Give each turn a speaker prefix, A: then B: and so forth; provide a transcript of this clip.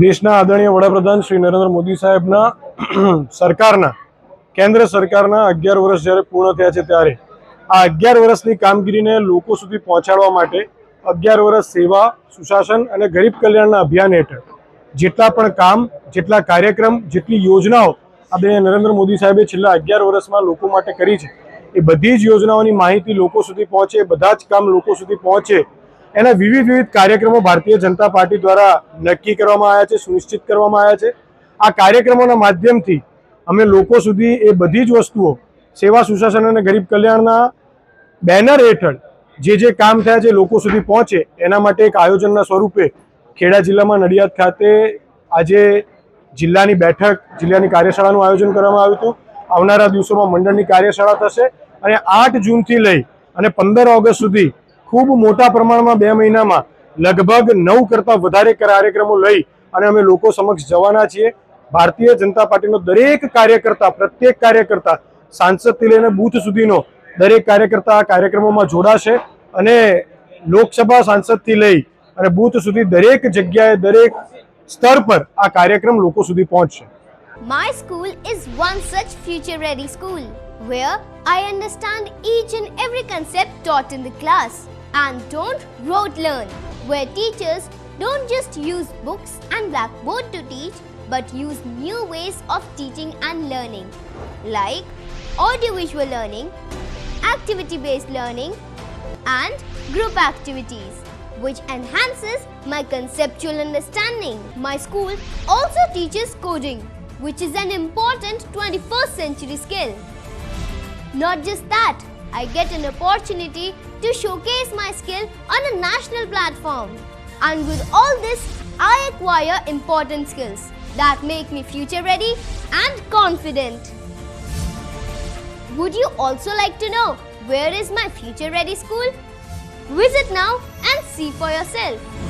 A: દેશના આદરણીય વડાપ્રધાન શ્રી નરેન્દ્ર મોદી સાહેબના સરકારના કેન્દ્ર સરકારના 11 વર્ષ જ્યારે પૂર્ણ થયા છે ત્યારે આ 11 વર્ષની કામગીરીને લોકો સુધી પહોંચાડવા માટે 11 વર્ષ સેવા સુશાસન અને ગરીબ કલ્યાણના અભિયાન હેઠળ જેટલા પણ કામ, જેટલા કાર્યક્રમ, જેટલી યોજનાઓ આદરણીય નરેન્દ્ર મોદી સાહેબે છેલ્લા 11 વર્ષમાં લોકો માટે કરી છે એ બધી જ યોજનાઓની માહિતી લોકો સુધી પહોંચે, બધા જ કામ લોકો સુધી પહોંચે એના વિવિધ કાર્યક્રમો ભારતીય જનતા પાર્ટી દ્વારા નક્કી કરવામાં આવ્યા છે, સુનિશ્ચિત કરવામાં આવ્યા છે। આ કાર્યક્રમોના માધ્યમથી અમે લોકો સુધી એ બધી જ વસ્તુઓ સેવા સુશાસન અને ગરીબ કલ્યાણના બેનર હેઠળ જે કામ થયા છે લોકો સુધી પહોંચે એના માટે એક આયોજનના સ્વરૂપે ખેડા જિલ્લામાં નડિયાદ ખાતે આજે જિલ્લાની બેઠક, જિલ્લાની કાર્યશાળાનું આયોજન કરવામાં આવ્યું હતું। આવનારા દિવસોમાં મંડળની કાર્યશાળા થશે અને 8 જૂનથી લઈ અને 15 ઓગસ્ટ સુધી ખૂબ મોટા પ્રમાણમાં 2 મહિનામાં લગભગ 9 કરતાં વધારે કાર્યક્રમો લઈ અને અમે લોકો સમક્ષ જવાના છીએ। ભારતીય જનતા પાર્ટીનો દરેક કાર્યકર્તા, પ્રત્યેક કાર્યકર્તા, સાંસદથી લઈને બૂથ સુધીનો દરેક કાર્યકર્તા આ કાર્યક્રમોમાં જોડાશે અને લોકસભા સાંસદથી લઈ અને બૂથ સુધી દરેક જગ્યાએ, દરેક સ્તર પર આ કાર્યક્રમ લોકો સુધી પહોંચશે।
B: My school is one such future-ready school where I understand each and every concept taught in the class and don't rote learn, where teachers don't just use books and blackboard to teach but use new ways of teaching and learning like audiovisual learning, activity-based learning and group activities which enhances my conceptual understanding. My school also teaches coding, which is an important 21st century skill. Not just that, I get an opportunity to showcase my skill on a national platform. And with all this, I acquire important skills that make me future ready and confident. Would you also like to know where is my future ready school? Visit now and see for yourself.